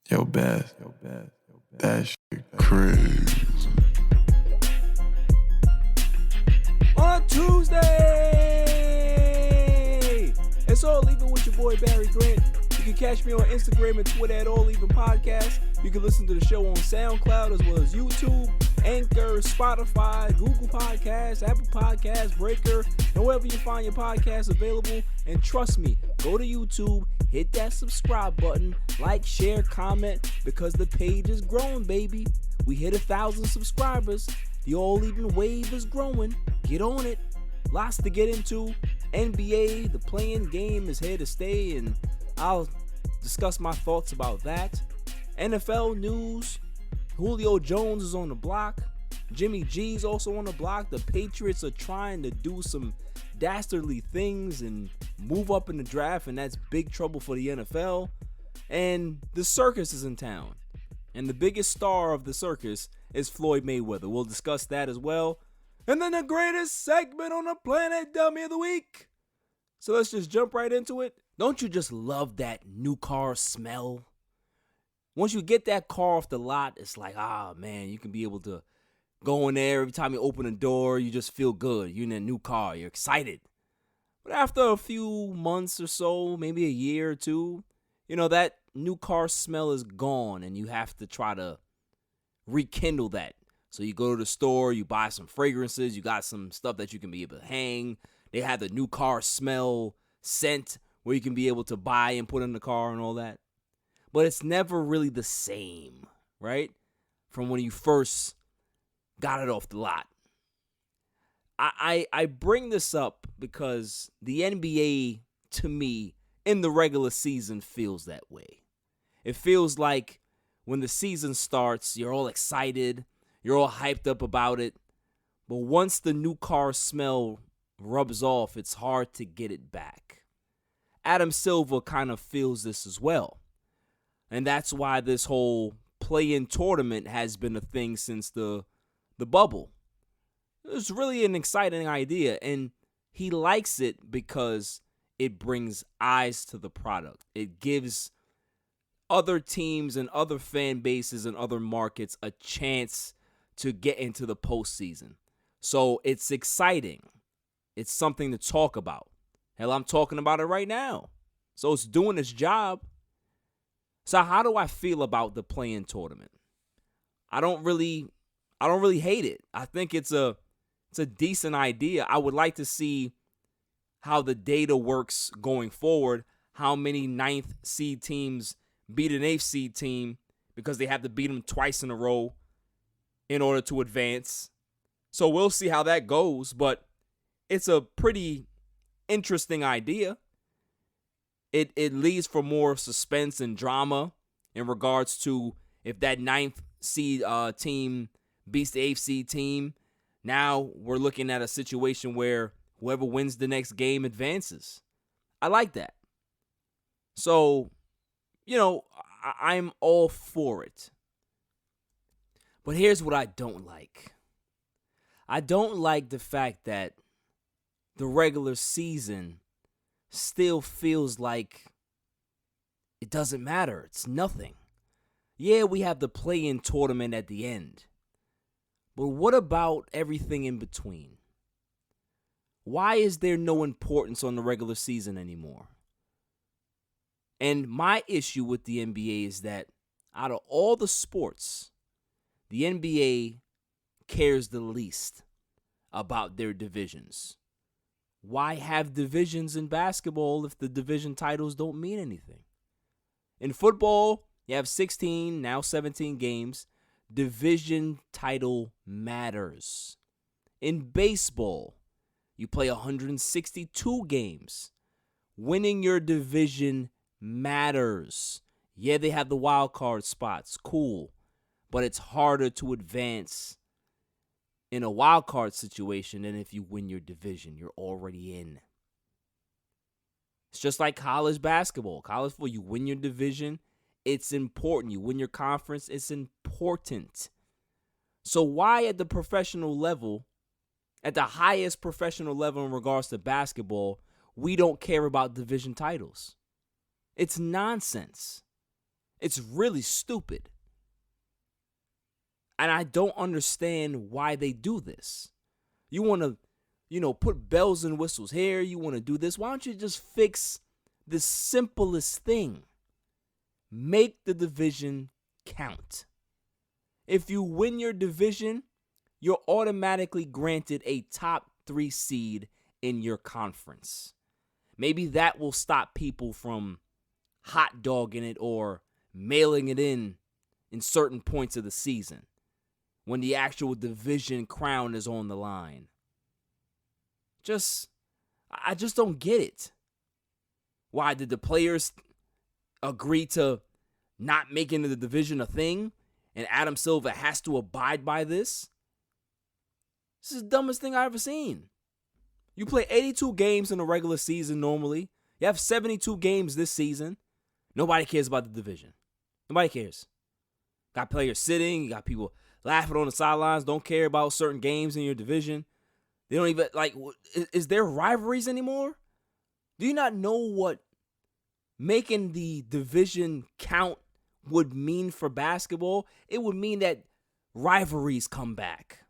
Yo, Beth, that shit crazy. On Tuesday, it's All Even with your boy Barry Grant. You can catch me on Instagram and Twitter at All Even Podcast. You can listen to the show on SoundCloud as well as YouTube, Anchor, Spotify, Google Podcasts, Apple Podcasts, Breaker, and wherever you find your podcasts available. And trust me, go to YouTube, hit that subscribe button, like, share, comment, because the page is growing, baby. We hit 1,000 subscribers. The All Even wave is growing. Get on it. Lots to get into. NBA, the playing game is here to stay, and I'll discuss my thoughts about that. NFL news. Julio Jones is on the block. Jimmy G's also on the block. The Patriots are trying to do some dastardly things and move up in the draft, and that's big trouble for the NFL. And the circus is in town. And the biggest star of the circus is Floyd Mayweather. We'll discuss that as well. And then the greatest segment on the planet, Dummy of the Week. So let's just jump right into it. Don't you just love that new car smell? Once you get that car off the lot, it's like, man, you can be able to go in there. Every time you open the door, you just feel good. You're in a new car. You're excited. But after a few months or so, maybe a year or two, that new car smell is gone, and you have to try to rekindle that. So you go to the store, you buy some fragrances, you got some stuff that you can be able to hang. They have the new car smell scent where you can be able to buy and put in the car and all that. But it's never really the same, right? From when you first got it off the lot. I bring this up because the NBA, to me, in the regular season feels that way. It feels like when the season starts, you're all excited, you're all hyped up about it, but once the new car smell rubs off, it's hard to get it back. Adam Silver kind of feels this as well. And that's why this whole play-in tournament has been a thing since the bubble. It's really an exciting idea, and he likes it because it brings eyes to the product. It gives other teams and other fan bases and other markets a chance to get into the postseason. So it's exciting. It's something to talk about. Hell, I'm talking about it right now. So it's doing its job. So how do I feel about the play-in tournament? I don't really hate it. I think it's a decent idea. I would like to see how the data works going forward, how many 9th seed teams beat an 8th seed team because they have to beat them twice in a row in order to advance. So we'll see how that goes, but it's a pretty interesting idea. It leads for more suspense and drama in regards to if that 9th seed team beats the 8th seed team. Now we're looking at a situation where whoever wins the next game advances. I like that. So, I'm all for it. But here's what I don't like. I don't like the fact that the regular season still feels like it doesn't matter. It's nothing. Yeah, we have the play-in tournament at the end. But what about everything in between? Why is there no importance on the regular season anymore? And my issue with the NBA is that out of all the sports, the NBA cares the least about their divisions. Why have divisions in basketball if the division titles don't mean anything? In football, you have 16, now 17 games. Division title matters. In baseball, you play 162 games. Winning your division matters. Yeah, they have the wild card spots. Cool. But it's harder to advance in a wild card situation than if you win your division. You're already in. It's just like college basketball. College football, you win your division, it's important. You win your conference, it's important. So why at the professional level, at the highest professional level in regards to basketball, we don't care about division titles? It's nonsense. It's really stupid. And I don't understand why they do this. You want to, put bells and whistles here. You want to do this. Why don't you just fix the simplest thing? Make the division count. If you win your division, you're automatically granted a top 3 seed in your conference. Maybe that will stop people from hot dogging it or mailing it in certain points of the season when the actual division crown is on the line. I just don't get it. Why did the players agree to not making the division a thing and Adam Silver has to abide by this? This is the dumbest thing I've ever seen. You play 82 games in a regular season normally. You have 72 games this season. Nobody cares about the division. Nobody cares. Got players sitting. You got people laughing on the sidelines. Don't care about certain games in your division. They don't even, is there rivalries anymore? Do you not know what making the division count would mean for basketball? It would mean that rivalries come back.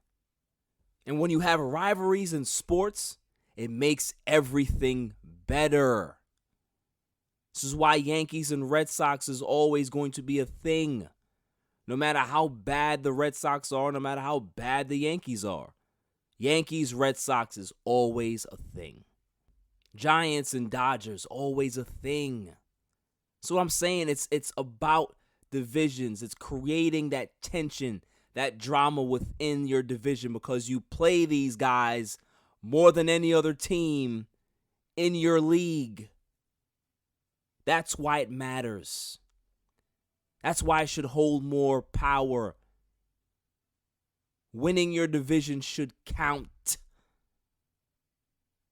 And when you have rivalries in sports, it makes everything better. This is why Yankees and Red Sox is always going to be a thing. No matter how bad the Red Sox are, no matter how bad the Yankees are. Yankees, Red Sox is always a thing. Giants and Dodgers, always a thing. So what I'm saying, it's about divisions. It's creating that tension, that drama within your division because you play these guys more than any other team in your league. That's why it matters. That's why it should hold more power. Winning your division should count.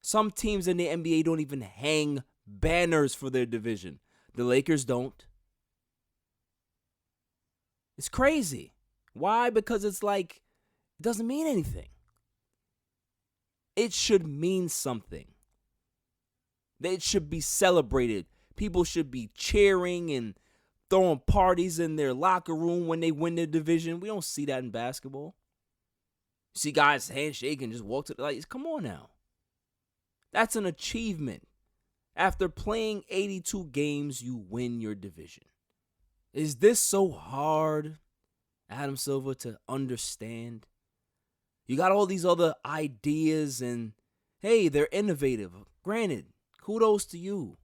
Some teams in the NBA don't even hang banners for their division. The Lakers don't. It's crazy. Why? Because it's it doesn't mean anything. It should mean something. It should be celebrated. People should be cheering and throwing parties in their locker room when they win their division. We don't see that in basketball. You see guys handshake and just walk to the come on now. That's an achievement. After playing 82 games, you win your division. Is this so hard, Adam Silver, to understand? You got all these other ideas and, hey, they're innovative. Granted, kudos to you.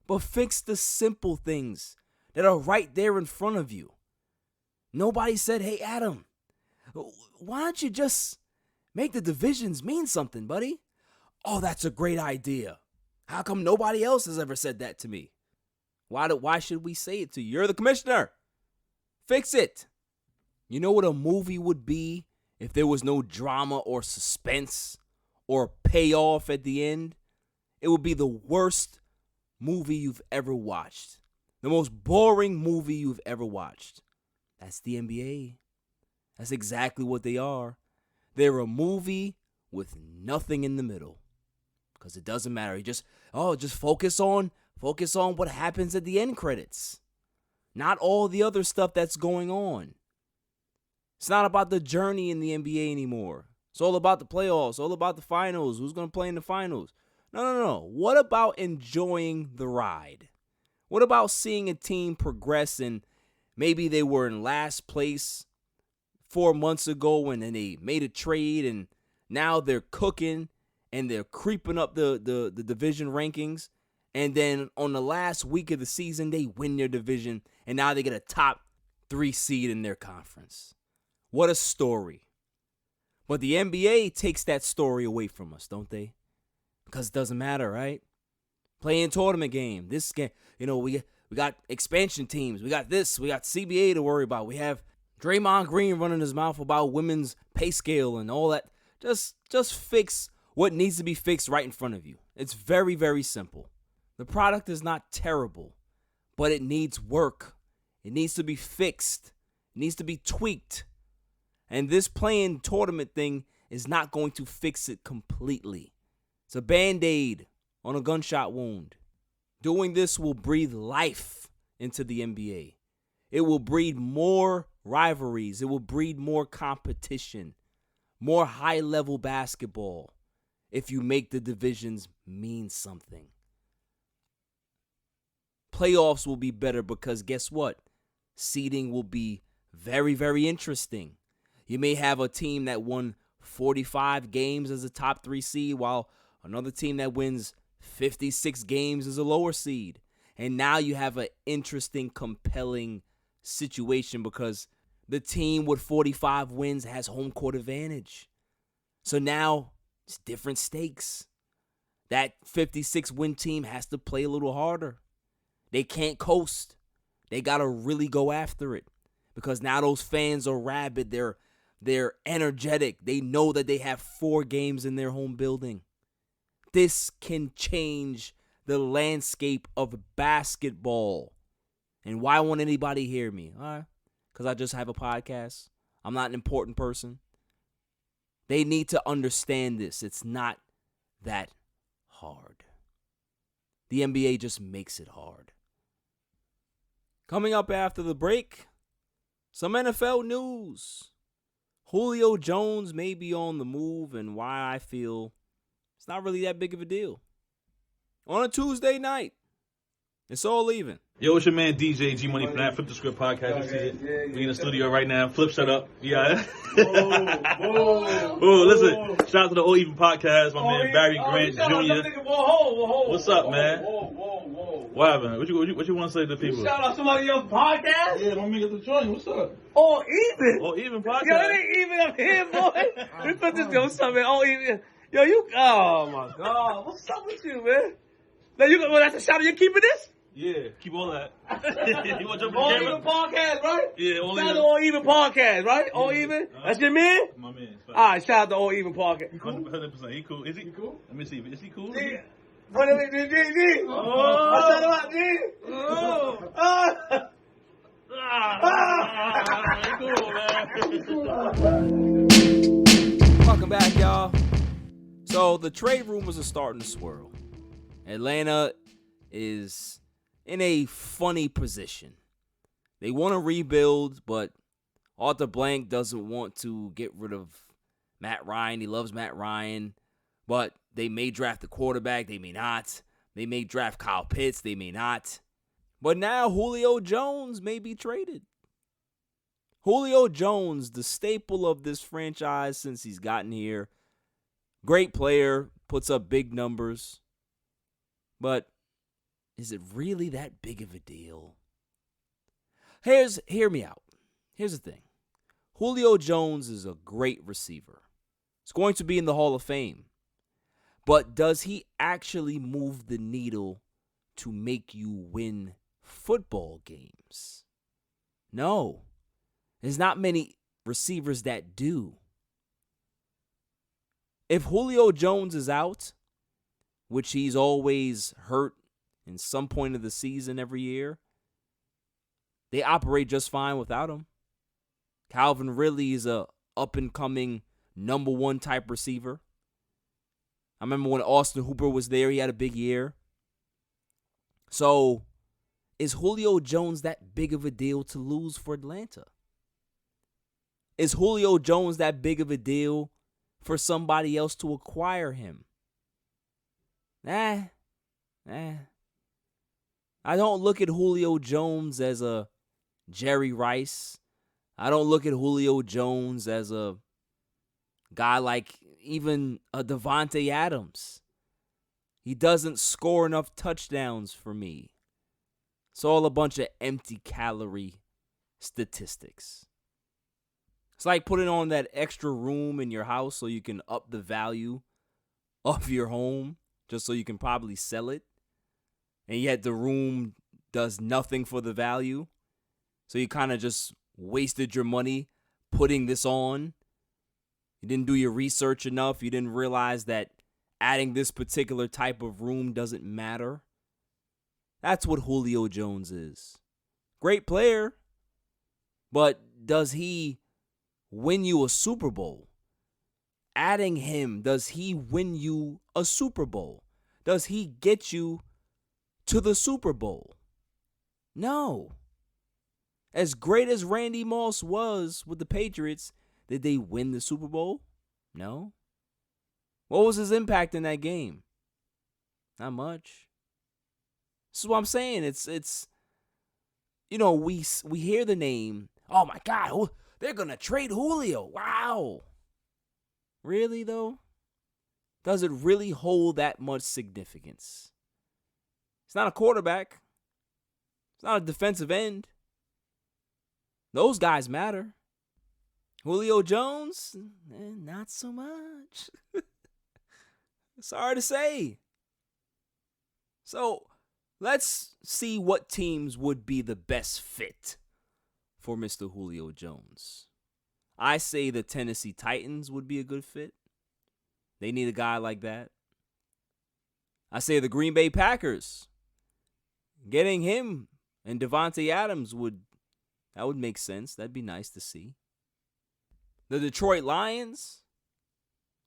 But fix the simple things that are right there in front of you. Nobody said, hey, Adam, why don't you just make the divisions mean something, buddy? Oh, that's a great idea. How come nobody else has ever said that to me? Why should we say it to you? You're the commissioner. Fix it. You know what a movie would be if there was no drama or suspense or payoff at the end? It would be the worst movie you've ever watched. The most boring movie you've ever watched. That's the NBA. That's exactly what they are. They're a movie with nothing in the middle. Because it doesn't matter. You just focus on what happens at the end credits. Not all the other stuff that's going on. It's not about the journey in the NBA anymore. It's all about the playoffs, all about the finals, who's going to play in the finals. No. What about enjoying the ride? What about seeing a team progress and maybe they were in last place 4 months ago and then they made a trade and now they're cooking and they're creeping up the division rankings. And then on the last week of the season, they win their division and now they get a top 3 seed in their conference. What a story. But the NBA takes that story away from us, don't they? Because it doesn't matter, right? Playing tournament game. This game, we got expansion teams. We got this. We got CBA to worry about. We have Draymond Green running his mouth about women's pay scale and all that. Just fix what needs to be fixed right in front of you. It's very, very simple. The product is not terrible, but it needs work. It needs to be fixed. It needs to be tweaked. And this playing tournament thing is not going to fix it completely. It's a Band-Aid on a gunshot wound. Doing this will breathe life into the NBA. It will breed more rivalries. It will breed more competition, more high-level basketball if you make the divisions mean something. Playoffs will be better because guess what? Seeding will be very, very interesting. You may have a team that won 45 games as a top 3 seed while another team that wins 56 games as a lower seed. And now you have an interesting, compelling situation because the team with 45 wins has home court advantage. So now it's different stakes. That 56 win team has to play a little harder. They can't coast. They got to really go after it because now those fans are rabid. They're energetic. They know that they have 4 games in their home building. This can change the landscape of basketball. And why won't anybody hear me? Because I just have a podcast. I'm not an important person. They need to understand this. It's not that hard. The NBA just makes it hard. Coming up after the break, some NFL news. Julio Jones may be on the move and why I feel it's not really that big of a deal. On a Tuesday night, it's all even. Yo, it's your man DJ G Money from that Flip the Script podcast. You see it? We in the studio right now. Flip, shut up. Yeah. Whoa, listen. Shout out to the All Even podcast. My man Barry Grant Jr. What's up, man? What happened? What you want to say to the people? Shout out somebody else's podcast? Yeah, my nigga the joint. What's up? All Even? All Even podcast. Yo, it ain't even up here, boy. We put this, yo, what's up, man? All Even. Yo, oh my God. What's up with you, man? Now that's a shout out. You keeping this? Yeah, keep all that. You want to jump All on the Even camera? podcast, right? Yeah, All Shout out Even. to All Even podcast, right? All Even? That's your man? My man. All right, shout out to All Even podcast. 100%. He cool. Is he cool? Let me see. Is he cool? Yeah. What is it, G? Oh. I said about G. Oh. He cool, man. Welcome back, y'all. So the trade rumors are starting to swirl. Atlanta is in a funny position. They want to rebuild, but Arthur Blank doesn't want to get rid of Matt Ryan. He loves Matt Ryan, but they may draft the quarterback. They may not. They may draft Kyle Pitts. They may not. But now Julio Jones may be traded. Julio Jones, the staple of this franchise since he's gotten here. Great player, puts up big numbers. But is it really that big of a deal? Hear me out. Here's the thing. Julio Jones is a great receiver. He's going to be in the Hall of Fame. But does he actually move the needle to make you win football games? No. There's not many receivers that do. If Julio Jones is out, which he's always hurt in some point of the season every year, they operate just fine without him. Calvin Ridley is a up-and-coming number 1 type receiver. I remember when Austin Hooper was there, he had a big year. So, is Julio Jones that big of a deal to lose for Atlanta? Is Julio Jones that big of a deal for somebody else to acquire him? I don't look at Julio Jones as a Jerry Rice. I don't look at Julio Jones as a guy like even a Devontae Adams. He doesn't score enough touchdowns for me. It's all a bunch of empty calorie statistics. It's like putting on that extra room in your house so you can up the value of your home just so you can probably sell it. And yet the room does nothing for the value. So you kind of just wasted your money putting this on. You didn't do your research enough. You didn't realize that adding this particular type of room doesn't matter. That's what Julio Jones is. Great player. But does he win you a Super Bowl? Adding him, does he win you a Super Bowl? Does he get you to the Super Bowl? No. As great as Randy Moss was with the Patriots, did they win the Super Bowl? No. What was his impact in that game? Not much. This is what I'm saying. It's we hear the name. Oh my God, they're gonna trade Julio. Wow. Really though? Does it really hold that much significance? It's not a quarterback. It's not a defensive end. Those guys matter. Julio Jones, not so much. Sorry to say. So, let's see what teams would be the best fit for Mr. Julio Jones. I say the Tennessee Titans would be a good fit. They need a guy like that. I say the Green Bay Packers. Getting him and Devontae Adams would make sense. That'd be nice to see. The Detroit Lions,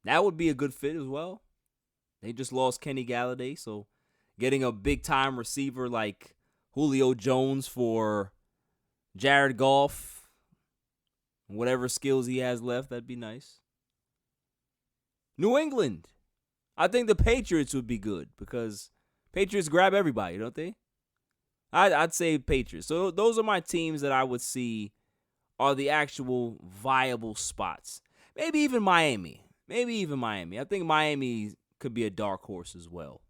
that would be a good fit as well. They just lost Kenny Galladay, so getting a big-time receiver like Julio Jones for Jared Goff, whatever skills he has left, that'd be nice. New England, I think the Patriots would be good because Patriots grab everybody, don't they? I'd say Patriots. So those are my teams that I would see are the actual viable spots. Maybe even Miami. I think Miami could be a dark horse as well.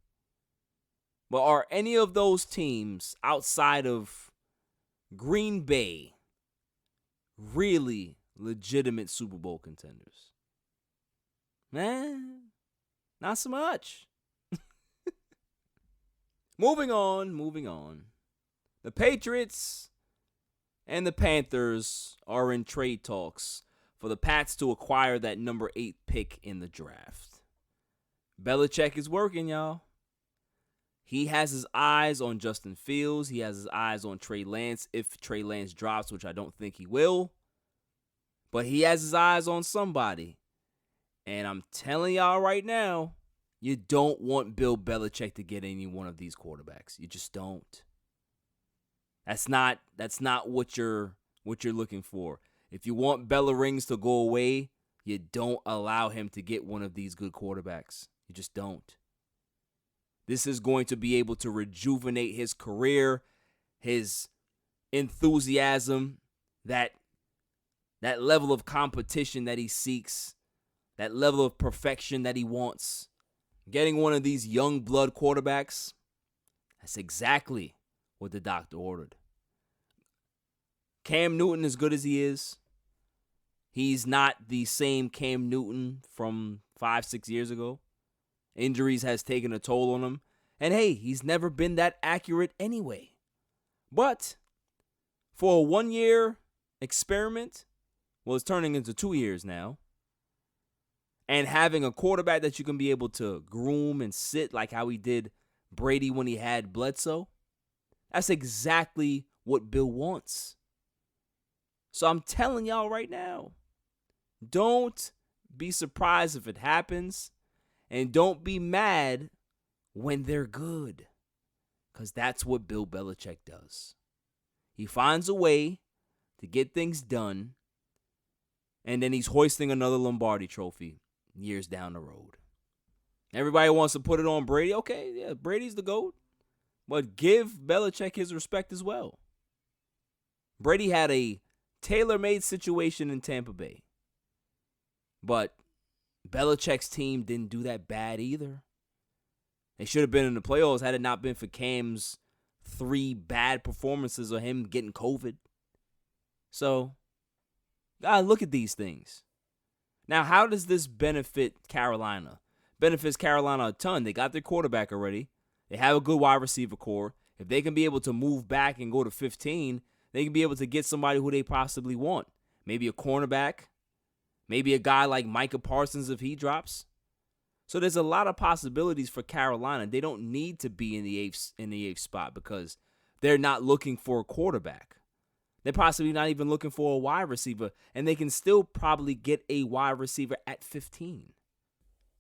But are any of those teams outside of Green Bay really legitimate Super Bowl contenders? Not so much. Moving on. The Patriots and the Panthers are in trade talks for the Pats to acquire that number 8 pick in the draft. Belichick is working, y'all. He has his eyes on Justin Fields. He has his eyes on Trey Lance if Trey Lance drops, which I don't think he will. But he has his eyes on somebody. And I'm telling y'all right now, you don't want Bill Belichick to get any one of these quarterbacks. You just don't. That's not what you're looking for. If you want Bella Rings to go away, you don't allow him to get one of these good quarterbacks. You just don't. This is going to be able to rejuvenate his career, his enthusiasm, that level of competition that he seeks, that level of perfection that he wants. Getting one of these young blood quarterbacks, that's exactly what the doctor ordered. Cam Newton, as good as he is, he's not the same Cam Newton from 5-6 years ago. Injuries has taken a toll on him. And hey, he's never been that accurate anyway. But for a 1-year experiment, well, it's turning into 2 years now, and having a quarterback that you can be able to groom and sit like how he did Brady when he had Bledsoe, that's exactly what Bill wants. So I'm telling y'all right now, don't be surprised if it happens, and don't be mad when they're good, because that's what Bill Belichick does. He finds a way to get things done, and then he's hoisting another Lombardi trophy years down the road. Everybody wants to put it on Brady. Okay, yeah, Brady's the GOAT. But give Belichick his respect as well. Brady had a tailor-made situation in Tampa Bay. But Belichick's team didn't do that bad either. They should have been in the playoffs had it not been for Cam's 3 bad performances of him getting COVID. So, gotta look at these things. Now, how does this benefit Carolina? Benefits Carolina a ton. They got their quarterback already. They have a good wide receiver core. If they can be able to move back and go to 15, they can be able to get somebody who they possibly want. Maybe a cornerback. Maybe a guy like Micah Parsons if he drops. So there's a lot of possibilities for Carolina. They don't need to be in the eighth spot because they're not looking for a quarterback. They're possibly not even looking for a wide receiver, and they can still probably get a wide receiver at 15.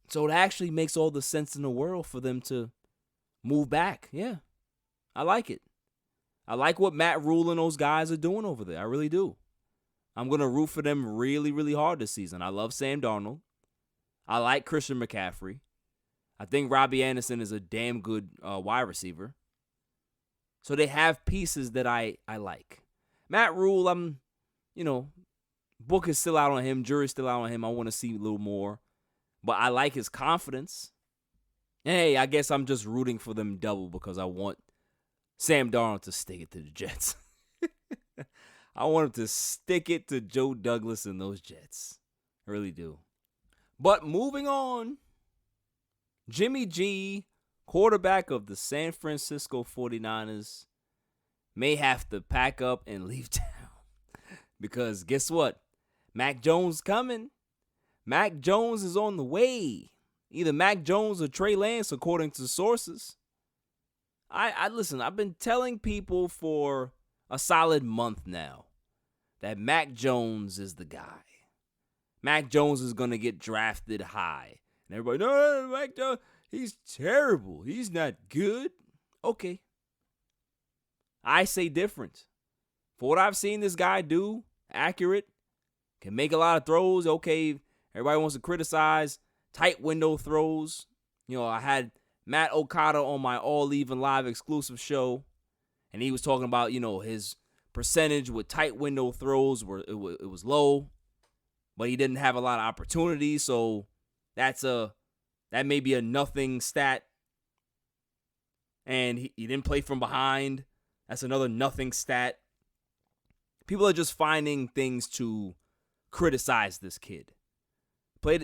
So it actually makes all the sense in the world for them to move back. Yeah, I like it. I like what Matt Rule and those guys are doing over there. I really do. I'm going to root for them really, really hard this season. I love Sam Darnold. I like Christian McCaffrey. I think Robbie Anderson is a damn good wide receiver. So they have pieces that I like. Matt Rule, book is still out on him. Jury's still out on him. I want to see a little more. But I like his confidence. Hey, I guess I'm just rooting for them double because I want Sam Darnold to stick it to the Jets. I want him to stick it to Joe Douglas and those Jets. I really do. But moving on, Jimmy G, quarterback of the San Francisco 49ers, may have to pack up and leave town. Because guess what? Mac Jones coming. Mac Jones is on the way. Either Mac Jones or Trey Lance, according to sources. I listen, I've been telling people for a solid month now that Mac Jones is the guy. Mac Jones is going to get drafted high. And everybody, no, Mac Jones, he's terrible. He's not good. Okay. I say different. For what I've seen this guy do, accurate, can make a lot of throws. Okay, everybody wants to criticize tight window throws. I had Matt Okada on my All Even Live exclusive show, and he was talking about, his percentage with tight window throws were it was low, but he didn't have a lot of opportunities, so that may be a nothing stat. And he didn't play from behind. That's another nothing stat. People are just finding things to criticize this kid.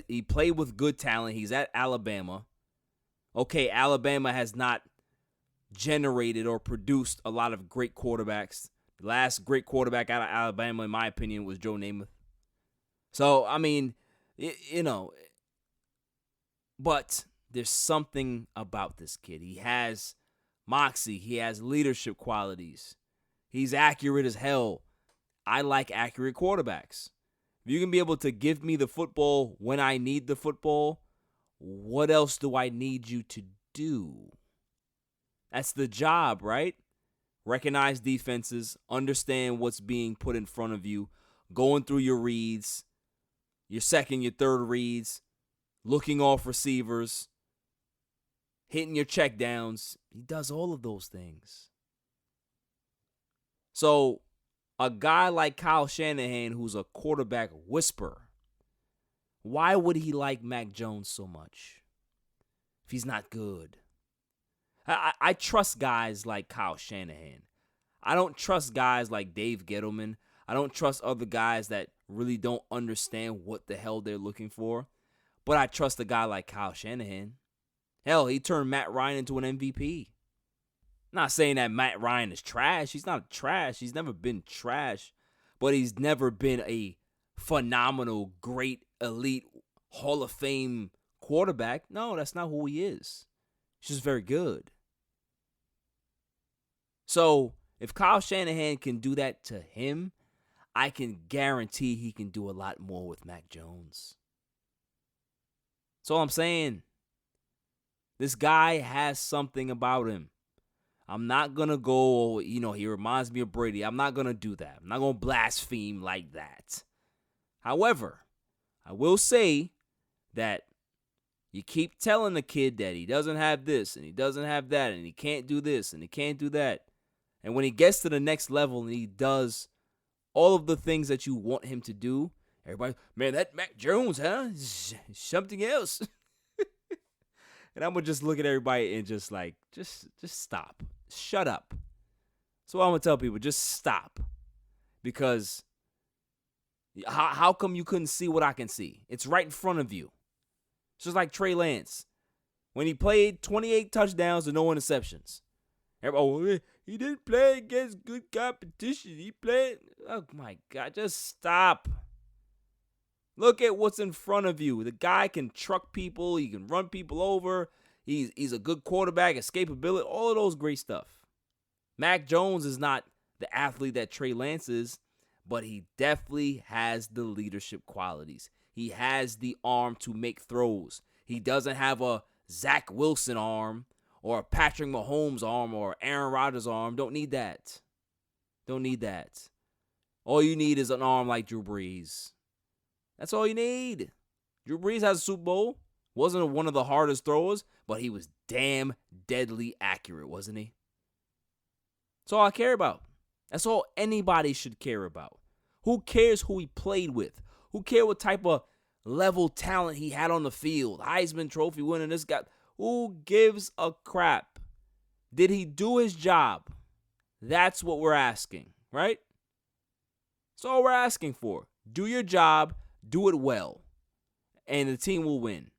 He played with good talent. He's at Alabama. Okay, Alabama has not generated or produced a lot of great quarterbacks. The last great quarterback out of Alabama, in my opinion, was Joe Namath. So, but there's something about this kid. He has moxie. He has leadership qualities. He's accurate as hell. I like accurate quarterbacks. If you can be able to give me the football when I need the football, what else do I need you to do? That's the job, right? Recognize defenses, understand what's being put in front of you, going through your reads, your second, your third reads, looking off receivers, hitting your checkdowns. He does all of those things. So, a guy like Kyle Shanahan, who's a quarterback whisperer, why would he like Mac Jones so much if he's not good? I trust guys like Kyle Shanahan. I don't trust guys like Dave Gettleman. I don't trust other guys that really don't understand what the hell they're looking for. But I trust a guy like Kyle Shanahan. Hell, he turned Matt Ryan into an MVP. Not saying that Matt Ryan is trash. He's not trash. He's never been trash. But he's never been a phenomenal, great, elite, Hall of Fame quarterback. No, that's not who he is. He's just very good. So, if Kyle Shanahan can do that to him, I can guarantee he can do a lot more with Mac Jones. That's all I'm saying. This guy has something about him. I'm not going to go, he reminds me of Brady. I'm not going to do that. I'm not going to blaspheme like that. However, I will say that you keep telling the kid that he doesn't have this and he doesn't have that and he can't do this and he can't do that. And when he gets to the next level and he does all of the things that you want him to do, everybody, man, that Mac Jones, huh? Something else. And I'm going to just look at everybody and just stop. Shut up. So I'm going to tell people, just stop. Because how come you couldn't see what I can see? It's right in front of you. It's just like Trey Lance. When he played 28 touchdowns and no interceptions. Everybody, he didn't play against good competition. He played. Oh, my God. Just stop. Look at what's in front of you. The guy can truck people. He can run people over. He's a good quarterback, escapability, all of those great stuff. Mac Jones is not the athlete that Trey Lance is, but he definitely has the leadership qualities. He has the arm to make throws. He doesn't have a Zach Wilson arm or a Patrick Mahomes arm or Aaron Rodgers arm. Don't need that. Don't need that. All you need is an arm like Drew Brees. That's all you need. Drew Brees has a Super Bowl. Wasn't one of the hardest throwers, but he was damn deadly accurate, wasn't he? That's all I care about. That's all anybody should care about. Who cares who he played with? Who cares what type of level talent he had on the field? Heisman Trophy winning, this guy. Who gives a crap? Did he do his job? That's what we're asking, right? That's all we're asking for. Do your job, do it well, and the team will win.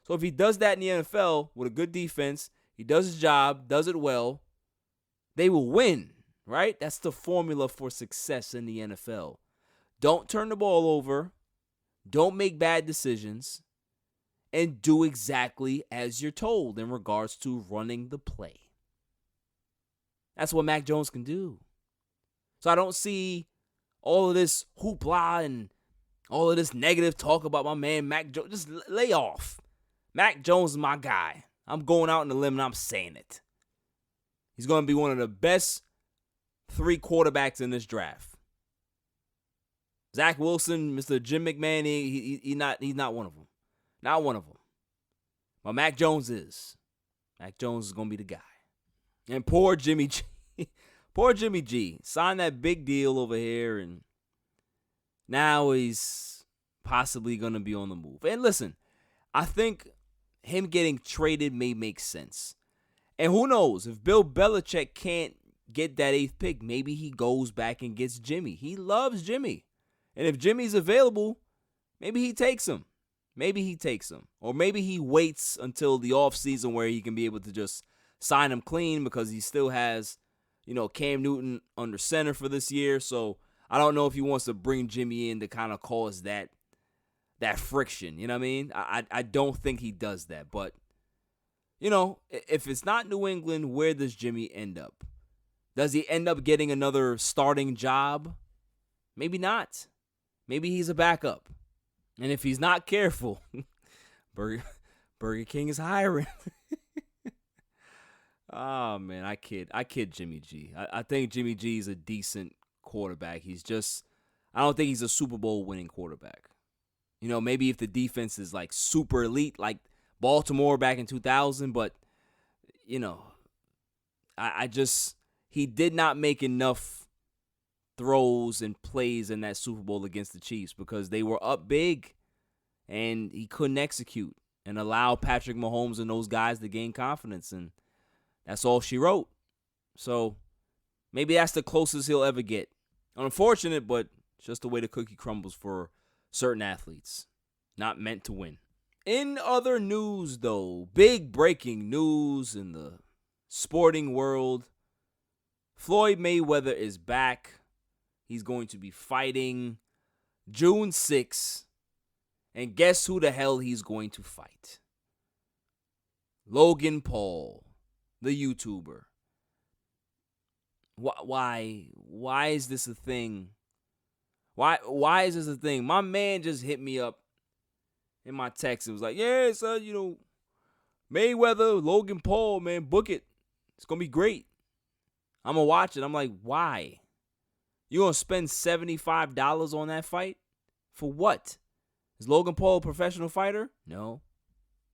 So if he does that in the NFL with a good defense, he does his job, does it well, they will win, right? That's the formula for success in the NFL. Don't turn the ball over, don't make bad decisions, and do exactly as you're told in regards to running the play. That's what Mac Jones can do. So I don't see all of this hoopla and all of this negative talk about my man Mac Jones. Just lay off. Mac Jones is my guy. I'm going out on the limb and I'm saying it. He's going to be one of the best 3 quarterbacks in this draft. Zach Wilson, Mr. Jim McMahon, he's not one of them. Not one of them. But Mac Jones is. Mac Jones is going to be the guy. And poor Jimmy G. Poor Jimmy G. Signed that big deal over here, and now he's possibly going to be on the move. And listen, I think him getting traded may make sense. And who knows, if Bill Belichick can't get that 8th pick, maybe he goes back and gets Jimmy. He loves Jimmy. And if Jimmy's available, maybe he takes him. Maybe he takes him. Or maybe he waits until the offseason where he can be able to just sign him clean because he still has, Cam Newton under center for this year. So I don't know if he wants to bring Jimmy in to kind of cause that friction. You know what I mean? I don't think he does that. But, if it's not New England, where does Jimmy end up? Does he end up getting another starting job? Maybe not. Maybe he's a backup. And if he's not careful, Burger King is hiring. Oh, man, I kid Jimmy G. I think Jimmy G is a decent quarterback. I don't think he's a Super Bowl winning quarterback. Maybe if the defense is like super elite, like Baltimore back in 2000, but, he did not make enough throws and plays in that Super Bowl against the Chiefs because they were up big and he couldn't execute and allow Patrick Mahomes and those guys to gain confidence, and that's all she wrote. So maybe that's the closest he'll ever get. Unfortunate, but it's just the way the cookie crumbles for certain athletes. Not meant to win. In other news, though, big breaking news in the sporting world. Floyd Mayweather is back. He's going to be fighting June 6th. And guess who the hell he's going to fight? Logan Paul, the YouTuber. Why is this a thing? Why is this a thing? My man just hit me up in my text and was like, yeah, son, Mayweather, Logan Paul, man, book it. It's going to be great. I'm going to watch it. I'm like, why? You going to spend $75 on that fight? For what? Is Logan Paul a professional fighter? No.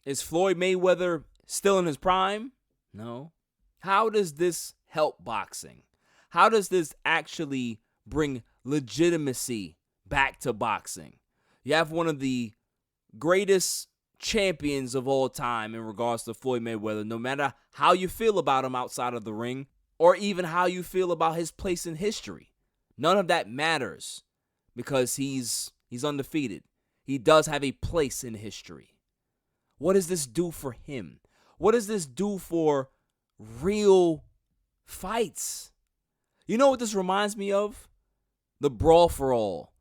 Is Floyd Mayweather still in his prime? No. How does this help boxing? How does this actually bring legitimacy back to boxing? You have one of the greatest champions of all time in regards to Floyd Mayweather, no matter how you feel about him outside of the ring or even how you feel about his place in history. None of that matters because he's undefeated. He does have a place in history. What does this do for him? What does this do for real fights? You know what this reminds me of? The Brawl for All.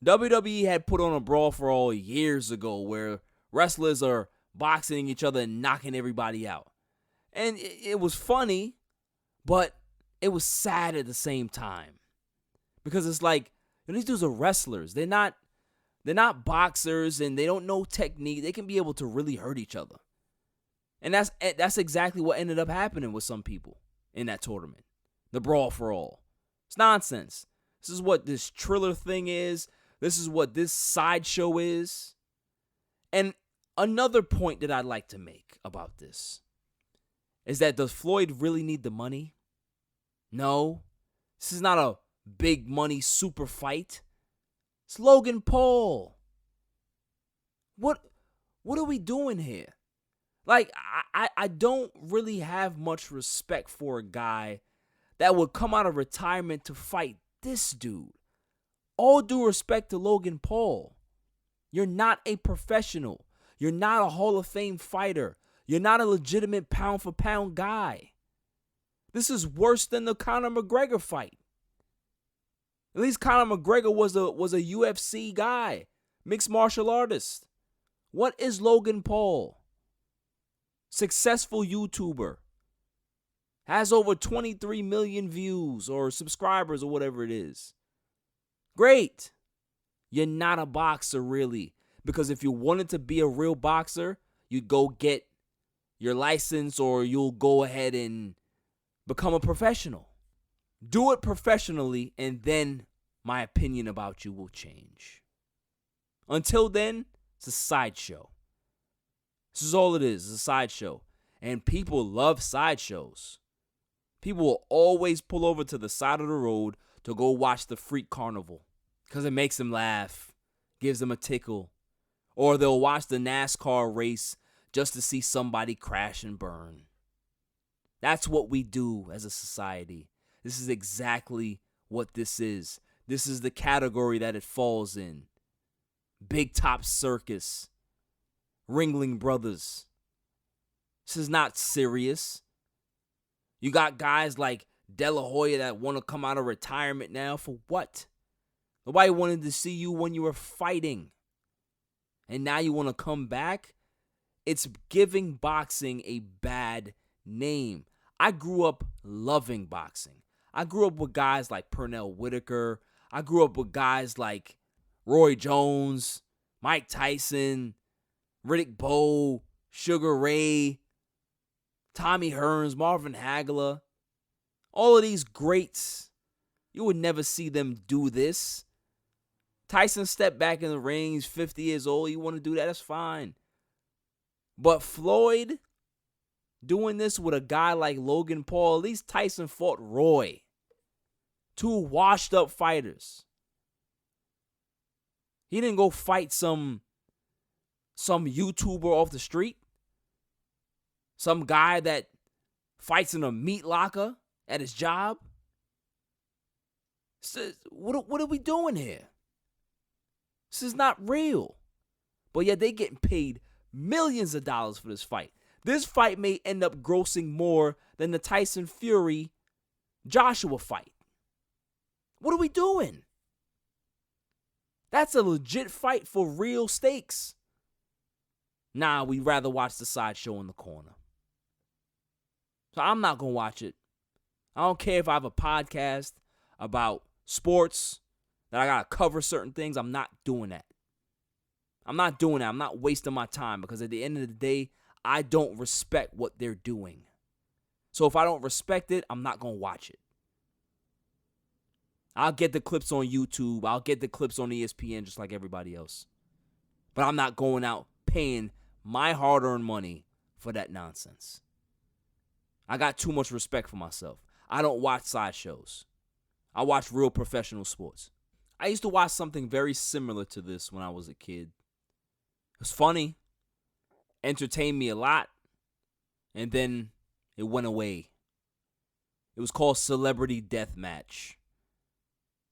WWE had put on a Brawl for All years ago where wrestlers are boxing each other and knocking everybody out. And it was funny, but it was sad at the same time. Because it's like, these dudes are wrestlers. They're not boxers and they don't know technique. They can be able to really hurt each other. And that's exactly what ended up happening with some people in that tournament. The Brawl for All. It's nonsense. This is what this Triller thing is. This is what this sideshow is. And another point that I'd like to make about this is that does Floyd really need the money? No. This is not a big money super fight. It's Logan Paul. What are we doing here? Like, I don't really have much respect for a guy that would come out of retirement to fight this dude. All due respect to Logan Paul. You're not a professional. You're not a Hall of Fame fighter. You're not a legitimate pound-for-pound guy. This is worse than the Conor McGregor fight. At least Conor McGregor was a UFC guy, mixed martial artist. What is Logan Paul? Successful YouTuber. Has over 23 million views or subscribers or whatever it is. Great. You're not a boxer, really. Because if you wanted to be a real boxer, you'd go get your license or you'll go ahead and become a professional. Do it professionally, and then my opinion about you will change. Until then, it's a sideshow. This is all it is. It's a sideshow. And people love sideshows. People will always pull over to the side of the road to go watch the freak carnival because it makes them laugh, gives them a tickle. Or they'll watch the NASCAR race just to see somebody crash and burn. That's what we do as a society. This is exactly what this is. This is the category that it falls in. Big Top Circus. Ringling Brothers. This is not serious. You got guys like De La Hoya that want to come out of retirement now for what? Nobody wanted to see you when you were fighting. And now you want to come back? It's giving boxing a bad name. I grew up loving boxing. I grew up with guys like Pernell Whitaker. I grew up with guys like Roy Jones, Mike Tyson, Riddick Bowe, Sugar Ray, Tommy Hearns, Marvin Hagler. All of these greats. You would never see them do this. Tyson stepped back in the ring. He's 50 years old. You want to do that? That's fine. But Floyd doing this with a guy like Logan Paul, at least Tyson fought Roy. Two washed up fighters. He didn't go fight some YouTuber off the street. Some guy that fights in a meat locker at his job. So what are we doing here? This is not real. But yet they getting paid millions of dollars for this fight. This fight may end up grossing more than the Tyson Fury Joshua fight. What are we doing? That's a legit fight for real stakes. Nah, we'd rather watch the sideshow in the corner. So I'm not going to watch it. I don't care if I have a podcast about sports that I got to cover certain things. I'm not doing that. I'm not doing that. I'm not wasting my time because at the end of the day, I don't respect what they're doing. So if I don't respect it, I'm not going to watch it. I'll get the clips on YouTube. I'll get the clips on ESPN just like everybody else. But I'm not going out paying my hard-earned money for that nonsense. I got too much respect for myself. I don't watch sideshows. I watch real professional sports. I used to watch something very similar to this when I was a kid. It was funny, entertained me a lot, and then it went away. It was called Celebrity Deathmatch.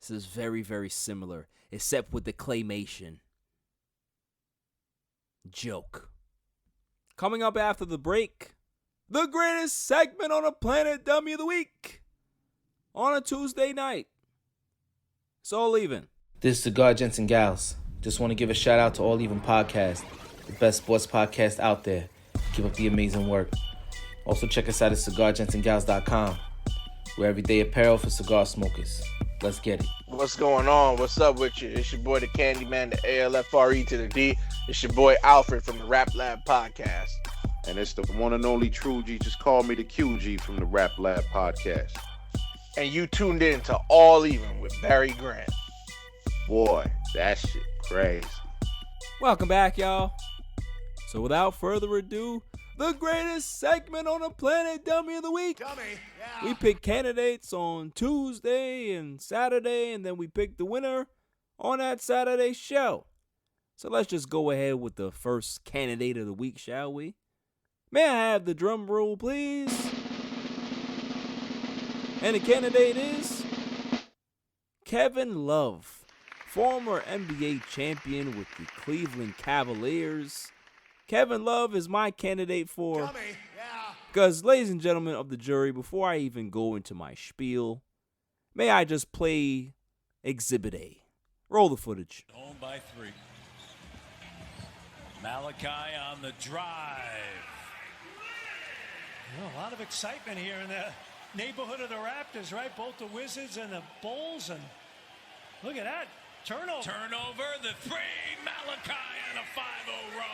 This is very, very similar, except with the claymation. Joke. Coming up after the break, the greatest segment on the planet, Dummy of the Week, on a Tuesday night. It's All Even. This is Cigar Gents and Gals. Just want to give a shout out to All Even Podcast, the best sports podcast out there. Keep up the amazing work. Also check us out at cigargentsandgals.com. We're everyday apparel for cigar smokers. Let's get it. What's going on? What's up with you? It's your boy, the Candyman, the ALFRE to the D. It's your boy, Alfred from the Rap Lab Podcast. And it's the one and only True G. Just call me the QG from the Rap Lab Podcast. and you tuned in to All Even with Barry Grant. Boy, that shit crazy. Welcome back, y'all. So without further ado, the greatest segment on the planet, Dummy of the Week. Dummy, yeah. We pick candidates on Tuesday and Saturday, and then we pick the winner on that Saturday show. So let's just go ahead with the first candidate of the week, shall we? May I have the drum roll, please? And the candidate is Kevin Love, former NBA champion with the Cleveland Cavaliers. Kevin Love is my candidate for... Dummy, yeah. Because, ladies and gentlemen of the jury, before I even go into my spiel, may I just play Exhibit A. Roll the footage. Home by 3. Malachi on the drive. A lot of excitement here in the neighborhood of the Raptors, right? Both the Wizards and the Bulls. And look at that. Turnover, the 3. Malachi and a 5-0 run.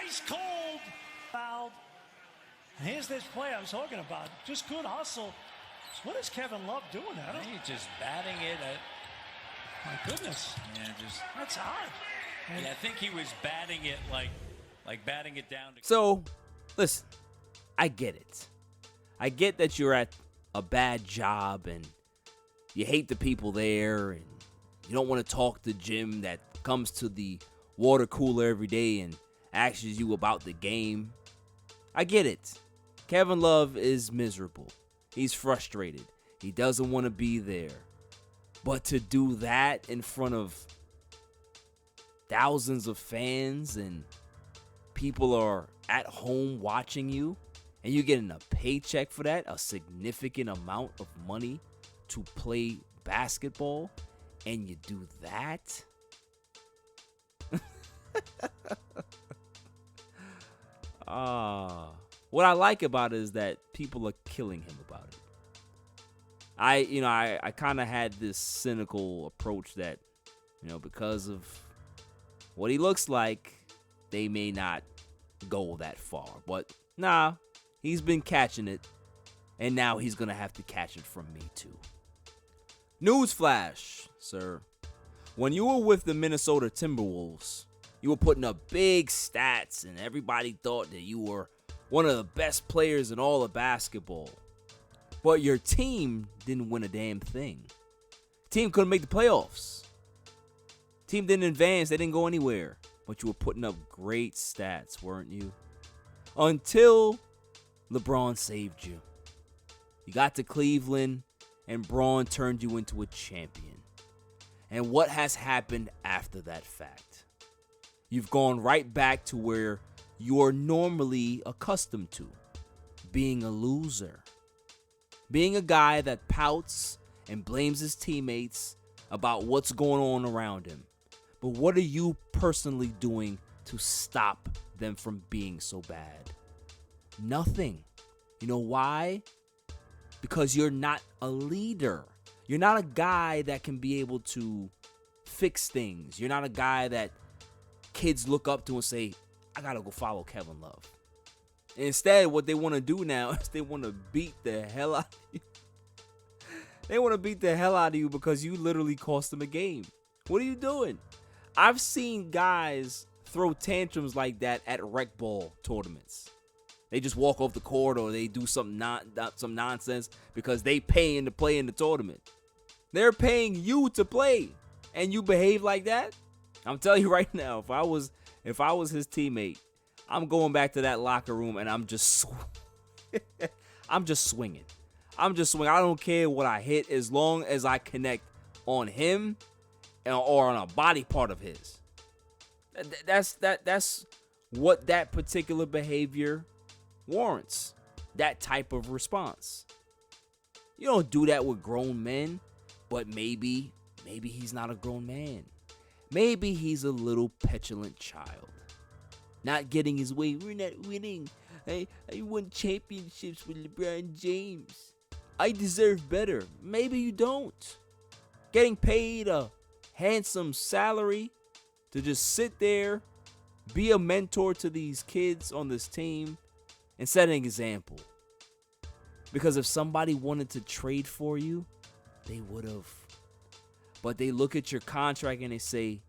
Ice cold. Fouled. And here's this play I was talking about. Just good hustle. What is Kevin Love doing? He's just batting it at... My goodness. Yeah, just... That's odd. Yeah, I think he was batting it like batting it down. So, listen, I get it. I get that you're at a bad job and you hate the people there and you don't want to talk to Jim that comes to the water cooler every day and asks you about the game. I get it. Kevin Love is miserable. He's frustrated. He doesn't want to be there. But to do that in front of thousands of fans and people are at home watching you and you're getting a paycheck for that, a significant amount of money to play basketball, and you do that? What I like about it is that people are killing him about it. I kind of had this cynical approach that, because of what he looks like, they may not go that far. But nah, he's been catching it, and now he's going to have to catch it from me too. Newsflash, sir. When you were with the Minnesota Timberwolves, you were putting up big stats, and everybody thought that you were one of the best players in all of basketball. But your team didn't win a damn thing. Team couldn't make the playoffs. Team didn't advance. They didn't go anywhere. But you were putting up great stats, weren't you? Until LeBron saved you. You got to Cleveland, and Braun turned you into a champion. And what has happened after that fact? You've gone right back to where you're normally accustomed to. Being a loser. Being a guy that pouts and blames his teammates about what's going on around him. But what are you personally doing to stop them from being so bad? Nothing. You know why? Because you're not a leader. You're not a guy that can be able to fix things. You're not a guy that kids look up to and say, I gotta go follow Kevin Love. Instead, what they want to do now is they want to beat the hell out of you. They want to beat the hell out of you because you literally cost them a game. What are you doing? I've seen guys throw tantrums like that at rec ball tournaments. They just walk off the court or they do some nonsense because they paying to play in the tournament. They're paying you to play, and you behave like that? I'm telling you right now, if I was his teammate, I'm going back to that locker room and I'm just swinging. I don't care what I hit as long as I connect on him or on a body part of his. That's what that particular behavior warrants. That type of response. You don't do that with grown men, but maybe he's not a grown man. Maybe he's a little petulant child. Not getting his way. We're not winning. I won championships with LeBron James. I deserve better. Maybe you don't. Getting paid a handsome salary to just sit there, be a mentor to these kids on this team, and set an example. Because if somebody wanted to trade for you, they would have. But they look at your contract and they say,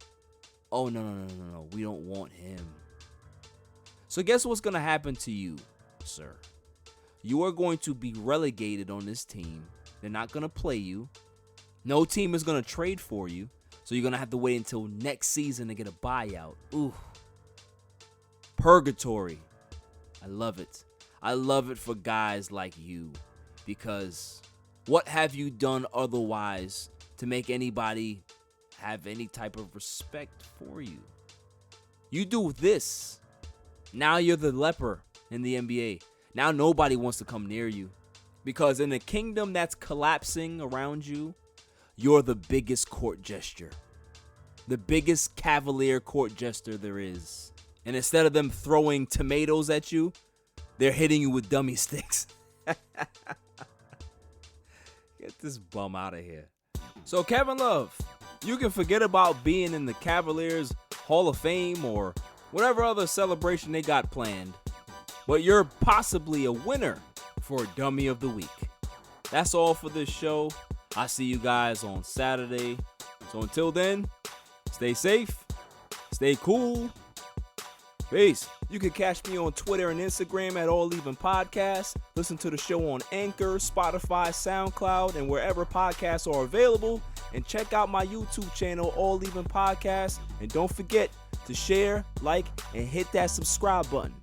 oh, no, we don't want him. So guess what's going to happen to you, sir? You are going to be relegated on this team. They're not going to play you. No team is going to trade for you. So you're going to have to wait until next season to get a buyout. Ooh. Purgatory. I love it. I love it for guys like you. Because what have you done otherwise to make anybody have any type of respect for you? You do this. Now you're the leper in the NBA. Now nobody wants to come near you. Because in a kingdom that's collapsing around you, you're the biggest court gesture. The biggest cavalier court gesture there is. And instead of them throwing tomatoes at you, they're hitting you with dummy sticks. Get this bum out of here. So Kevin Love, you can forget about being in the Cavaliers Hall of Fame or whatever other celebration they got planned. But you're possibly a winner for Dummy of the Week. That's all for this show. I'll see you guys on Saturday. So until then, stay safe, stay cool. Peace. You can catch me on Twitter and Instagram at All Even Podcast. Listen to the show on Anchor, Spotify, SoundCloud, and wherever podcasts are available. And check out my YouTube channel, All Even Podcast. And don't forget to share, like, and hit that subscribe button.